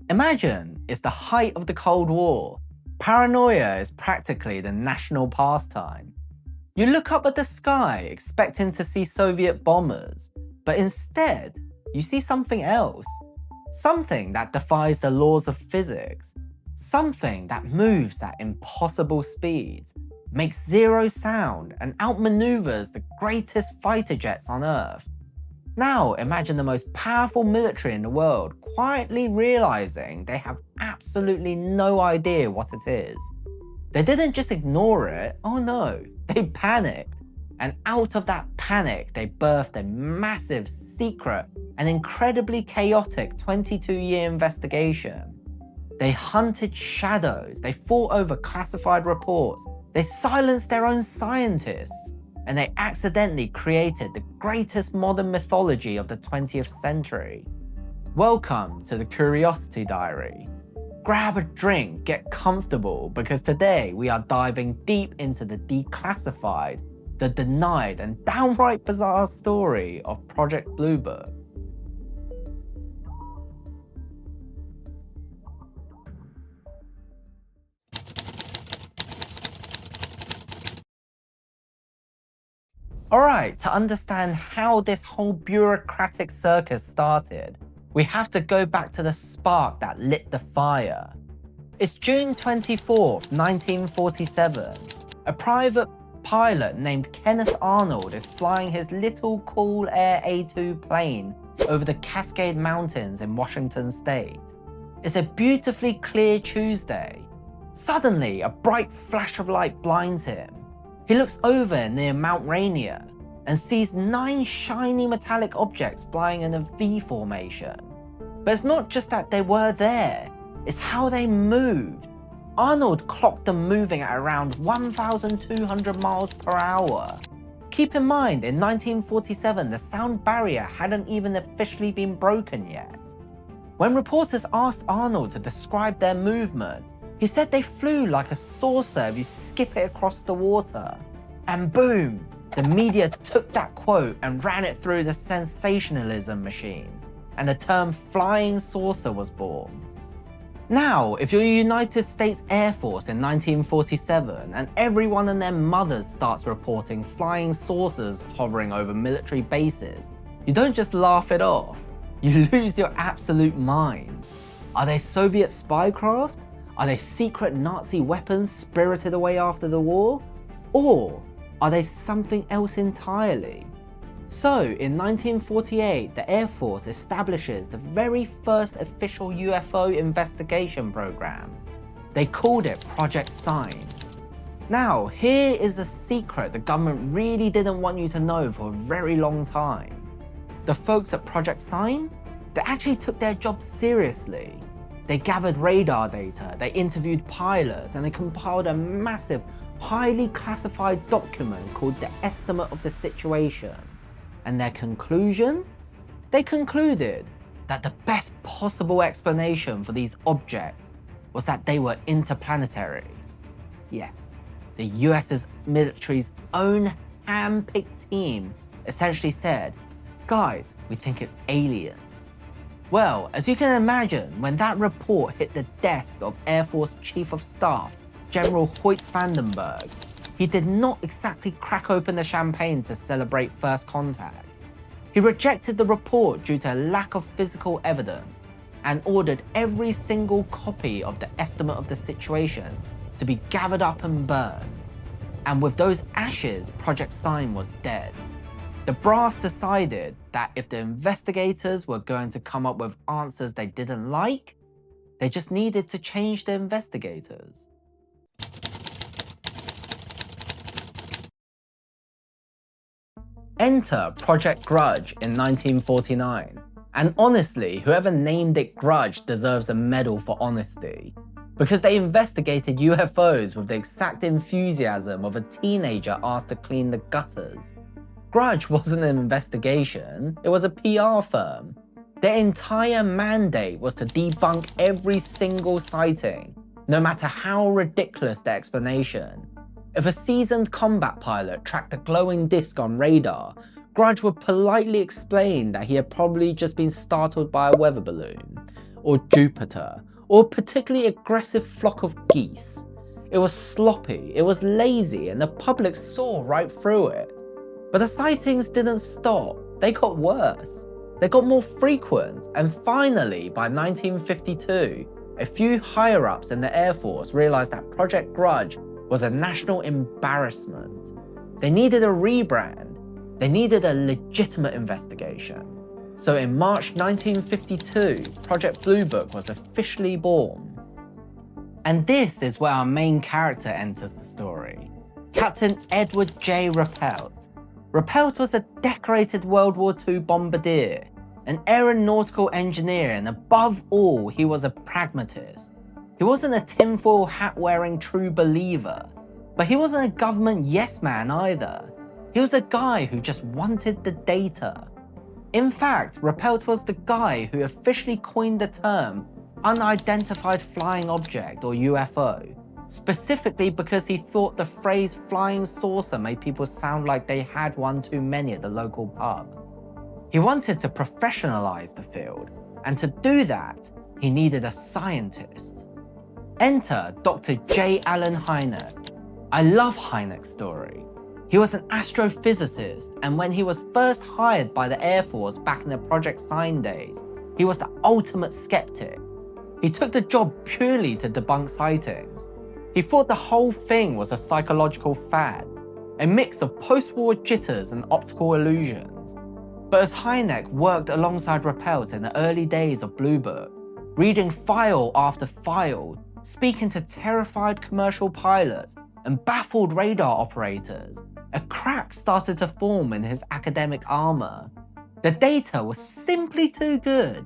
Imagine it's the height of the Cold War. Paranoia is practically the national pastime. You look up at the sky expecting to see Soviet bombers, but instead, you see something else. Something that defies the laws of physics. Something that moves at impossible speeds, makes zero sound, and outmaneuvers the greatest fighter jets on Earth. Now imagine the most powerful military in the world quietly realizing they have absolutely no idea what it is. They didn't just ignore it, oh no, they panicked. And out of that panic, they birthed a massive, secret, and incredibly chaotic 22-year investigation. They hunted shadows, they fought over classified reports, they silenced their own scientists, and they accidentally created the greatest modern mythology of the 20th century. Welcome to the Curiosity Diary. Grab a drink, get comfortable, because today we are diving deep into the declassified, the denied, and downright bizarre story of Project Blue Book. Alright, to understand how this whole bureaucratic circus started, we have to go back to the spark that lit the fire. It's June 24th, 1947. A private pilot named Kenneth Arnold is flying his little Cool Air A2 plane over the Cascade Mountains in Washington state. It's a beautifully clear Tuesday. Suddenly, a bright flash of light blinds him. He looks over near Mount Rainier and sees 9 shiny metallic objects flying in a V formation. But it's not just that they were there, it's how they moved. Arnold clocked them moving at around 1,200 miles per hour. Keep in mind, in 1947, the sound barrier hadn't even officially been broken yet. When reporters asked Arnold to describe their movement, he said they flew like a saucer if you skip it across the water. And boom, the media took that quote and ran it through the sensationalism machine, and the term flying saucer was born. Now, if you're the United States Air Force in 1947 and everyone and their mothers starts reporting flying saucers hovering over military bases, you don't just laugh it off, you lose your absolute mind. Are they Soviet spycraft? Are they secret Nazi weapons spirited away after the war? Or are they something else entirely? So, in 1948, the Air Force establishes the very first official UFO investigation program. They called it Project Sign. Now, here is a secret the government really didn't want you to know for a very long time. The folks at Project Sign, they actually took their job seriously. They gathered radar data, they interviewed pilots, and they compiled a massive, highly classified document called the Estimate of the Situation. And their conclusion? They concluded that the best possible explanation for these objects was that they were interplanetary. Yeah, the US's military's own hand-picked team essentially said, guys, we think it's aliens. Well, as you can imagine, when that report hit the desk of Air Force Chief of Staff, General Hoyt Vandenberg, he did not exactly crack open the champagne to celebrate first contact. He rejected the report due to a lack of physical evidence and ordered every single copy of the Estimate of the Situation to be gathered up and burned. And with those ashes, Project Sign was dead. The brass decided that if the investigators were going to come up with answers they didn't like, they just needed to change the investigators. Enter Project Grudge in 1949. And honestly, whoever named it Grudge deserves a medal for honesty, because they investigated UFOs with the exact enthusiasm of a teenager asked to clean the gutters. Grudge wasn't an investigation, it was a PR firm. Their entire mandate was to debunk every single sighting, no matter how ridiculous the explanation. If a seasoned combat pilot tracked a glowing disc on radar, Grudge would politely explain that he had probably just been startled by a weather balloon. or Jupiter, or a particularly aggressive flock of geese. It was sloppy, it was lazy, and the public saw right through it. But the sightings didn't stop, they got worse. They got more frequent, and finally, by 1952, a few higher-ups in the Air Force realized that Project Grudge was a national embarrassment. They needed a rebrand. They needed a legitimate investigation. So in March 1952, Project Blue Book was officially born. And this is where our main character enters the story, Captain Edward J. Ruppelt. Ruppelt was a decorated World War II bombardier, an aeronautical engineer, and above all, he was a pragmatist. He wasn't a tinfoil hat-wearing true believer, but he wasn't a government yes man either. He was a guy who just wanted the data. In fact, Ruppelt was the guy who officially coined the term unidentified flying object, or UFO, specifically because he thought the phrase flying saucer made people sound like they had one too many at the local pub. He wanted to professionalize the field, and to do that, he needed a scientist. Enter Dr. J. Allen Hynek. I love Hynek's story. He was an astrophysicist, and when he was first hired by the Air Force back in the Project Sign days, he was the ultimate skeptic. He took the job purely to debunk sightings. He thought the whole thing was a psychological fad, a mix of post-war jitters and optical illusions. But as Hynek worked alongside Ruppelt in the early days of Blue Book, reading file after file, speaking to terrified commercial pilots and baffled radar operators, a crack started to form in his academic armor. The data was simply too good.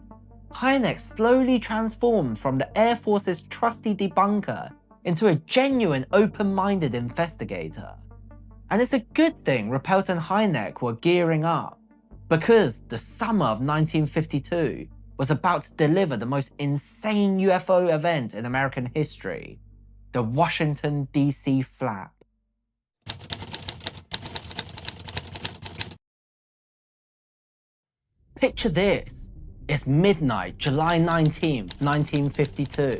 Hynek slowly transformed from the Air Force's trusty debunker into a genuine open-minded investigator. And it's a good thing Ruppelt and Hynek were gearing up, because the summer of 1952 was about to deliver the most insane UFO event in American history, the Washington D.C. flap. Picture this. It's midnight, July 19th, 1952.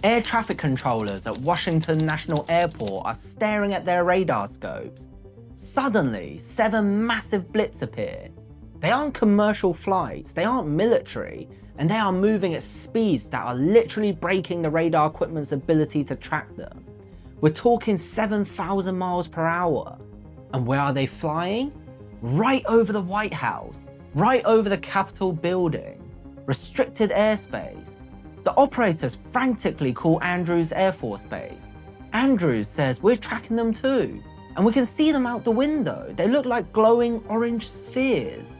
Air traffic controllers at Washington National Airport are staring at their radar scopes. Suddenly, 7 massive blips appear. They aren't commercial flights, they aren't military, and they are moving at speeds that are literally breaking the radar equipment's ability to track them. We're talking 7,000 miles per hour. And where are they flying? Right over the White House, right over the Capitol building. Restricted airspace. The operators frantically call Andrews Air Force Base. Andrews says we're tracking them too, and we can see them out the window. They look like glowing orange spheres.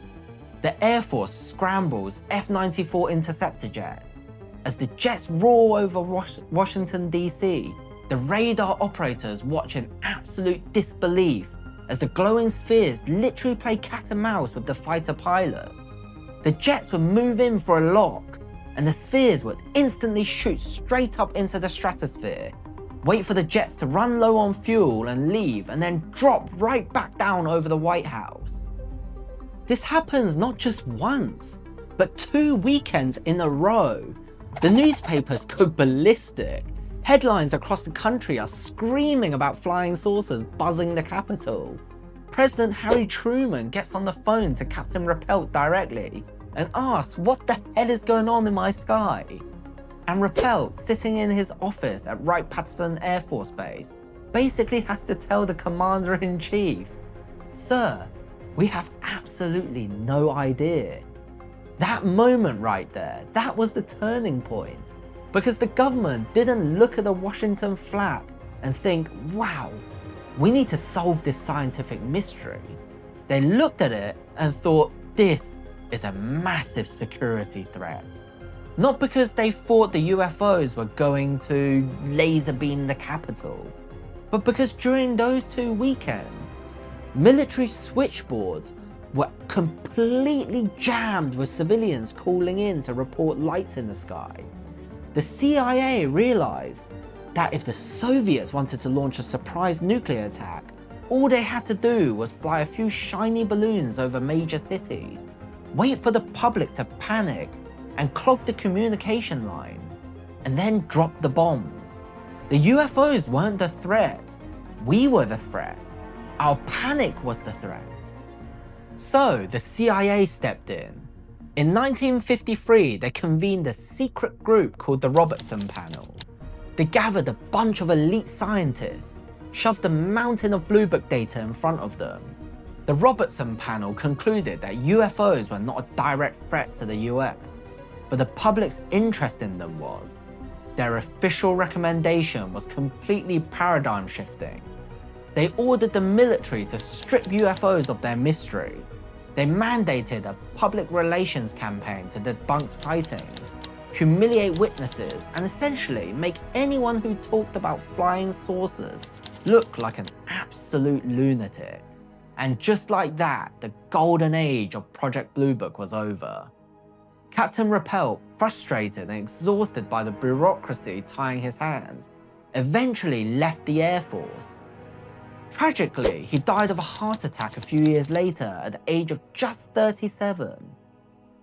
The Air Force scrambles F-94 interceptor jets. As the jets roar over Washington D.C., the radar operators watch in absolute disbelief as the glowing spheres literally play cat and mouse with the fighter pilots. The jets would move in for a lock, and the spheres would instantly shoot straight up into the stratosphere, wait for the jets to run low on fuel and leave, and then drop right back down over the White House. This happens not just once, but 2 weekends in a row. The newspapers go ballistic. Headlines across the country are screaming about flying saucers buzzing the Capitol. President Harry Truman gets on the phone to Captain Ruppelt directly and asks what the hell is going on in my sky. And Ruppelt, sitting in his office at Wright-Patterson Air Force Base, basically has to tell the Commander-in-Chief, "Sir, we have absolutely no idea." That moment right there, that was the turning point. Because the government didn't look at the Washington flap and think, wow, we need to solve this scientific mystery. They looked at it and thought, this is a massive security threat. Not because they thought the UFOs were going to laser beam the Capitol, but because during those 2 weekends, military switchboards were completely jammed with civilians calling in to report lights in the sky. The CIA realized that if the Soviets wanted to launch a surprise nuclear attack, all they had to do was fly a few shiny balloons over major cities, wait for the public to panic, and clogged the communication lines, and then dropped the bombs. The UFOs weren't the threat. We were the threat. Our panic was the threat. So the CIA stepped in. In 1953, they convened a secret group called the Robertson Panel. They gathered a bunch of elite scientists, shoved a mountain of Blue Book data in front of them. The Robertson Panel concluded that UFOs were not a direct threat to the US, but the public's interest in them was. Their official recommendation was completely paradigm shifting. They ordered the military to strip UFOs of their mystery. They mandated a public relations campaign to debunk sightings, humiliate witnesses, and essentially make anyone who talked about flying saucers look like an absolute lunatic. And just like that, the golden age of Project Blue Book was over. Captain Ruppelt, frustrated and exhausted by the bureaucracy tying his hands, eventually left the Air Force. Tragically, he died of a heart attack a few years later at the age of just 37.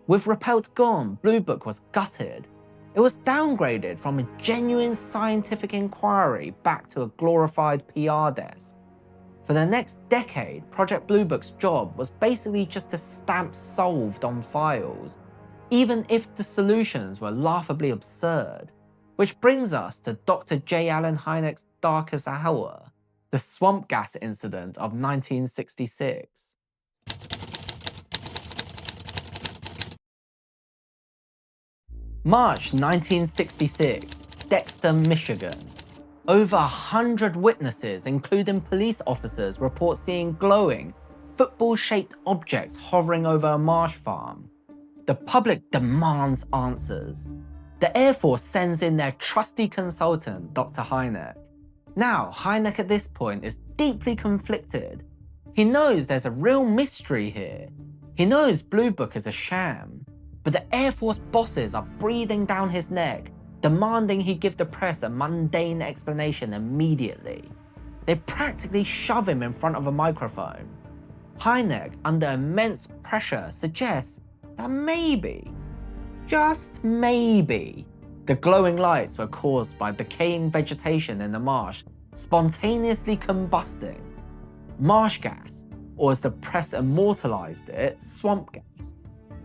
With Ruppelt gone, Blue Book was gutted. It was downgraded from a genuine scientific inquiry back to a glorified PR desk. For the next decade, Project Blue Book's job was basically just to stamp solved on files, even if the solutions were laughably absurd. Which brings us to Dr. J. Allen Hynek's darkest hour, the swamp gas incident of 1966. March 1966, Dexter, Michigan. Over 100 witnesses, including police officers, report seeing glowing, football-shaped objects hovering over a marsh farm. The public demands answers. The Air Force sends in their trusty consultant, Dr. Hynek. Now, Hynek at this point is deeply conflicted. He knows there's a real mystery here. He knows Blue Book is a sham. But the Air Force bosses are breathing down his neck, demanding he give the press a mundane explanation immediately. They practically shove him in front of a microphone. Hynek, under immense pressure, suggests that maybe, just maybe, the glowing lights were caused by decaying vegetation in the marsh spontaneously combusting. Marsh gas, or as the press immortalized it, swamp gas.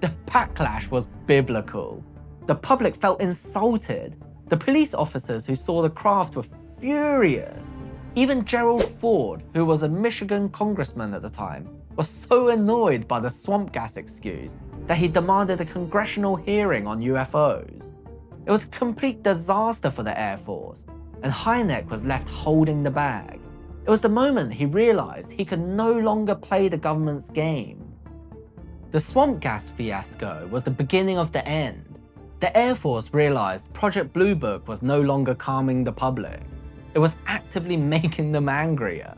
The backlash was biblical. The public felt insulted. The police officers who saw the craft were furious. Even Gerald Ford, who was a Michigan congressman at the time, was so annoyed by the swamp gas excuse that he demanded a congressional hearing on UFOs. It was a complete disaster for the Air Force, and Hynek was left holding the bag. It was the moment he realized he could no longer play the government's game. The swamp gas fiasco was the beginning of the end. The Air Force realized Project Blue Book was no longer calming the public. It was actively making them angrier.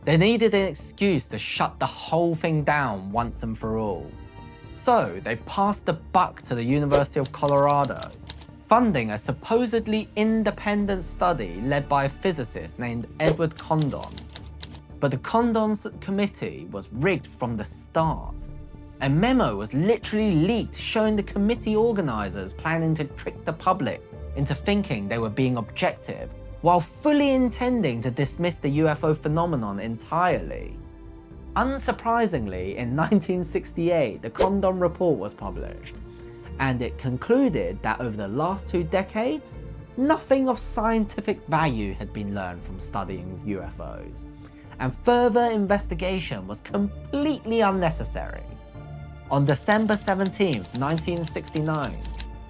They needed an excuse to shut the whole thing down once and for all. So they passed the buck to the University of Colorado, funding a supposedly independent study led by a physicist named Edward Condon. But the Condon's committee was rigged from the start. A memo was literally leaked showing the committee organizers planning to trick the public into thinking they were being objective, while fully intending to dismiss the UFO phenomenon entirely. Unsurprisingly, in 1968, the Condon report was published, and it concluded that over the last 2 decades, nothing of scientific value had been learned from studying UFOs, and further investigation was completely unnecessary. On December 17, 1969,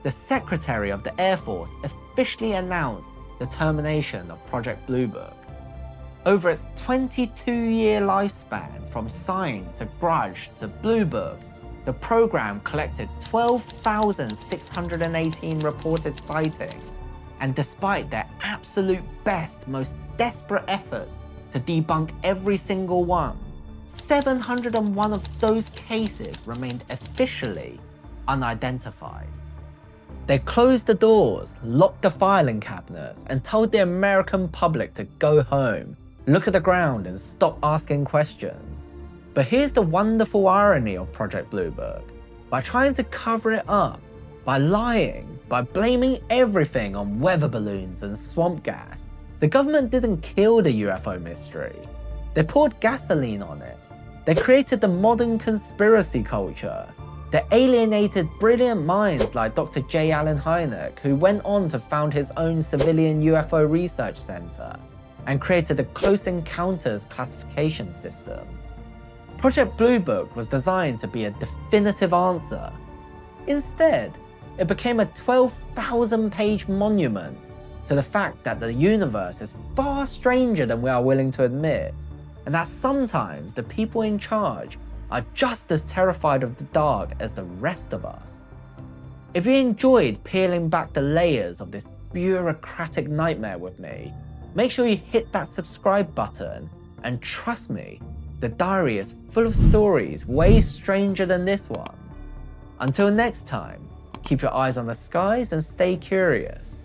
the Secretary of the Air Force officially announced the termination of Project Blue Book. Over its 22-year lifespan, from Sign to Grudge to Blue Book, the program collected 12,618 reported sightings, and despite their absolute best, most desperate efforts to debunk every single one, 701 of those cases remained officially unidentified. They closed the doors, locked the filing cabinets, and told the American public to go home, look at the ground, and stop asking questions. But here's the wonderful irony of Project Blue Book. By trying to cover it up, By lying, by blaming everything on weather balloons and swamp gas, the government didn't kill the UFO mystery. They poured gasoline on it. They created the modern conspiracy culture. They alienated brilliant minds like Dr. J. Allen Hynek, who went on to found his own civilian UFO research center and created the Close Encounters classification system. Project Blue Book was designed to be a definitive answer. Instead, it became a 12,000-page monument to the fact that the universe is far stranger than we are willing to admit, and that sometimes the people in charge are just as terrified of the dark as the rest of us. If you enjoyed peeling back the layers of this bureaucratic nightmare with me, make sure you hit that subscribe button, and trust me, the diary is full of stories way stranger than this one. Until next time, keep your eyes on the skies and stay curious.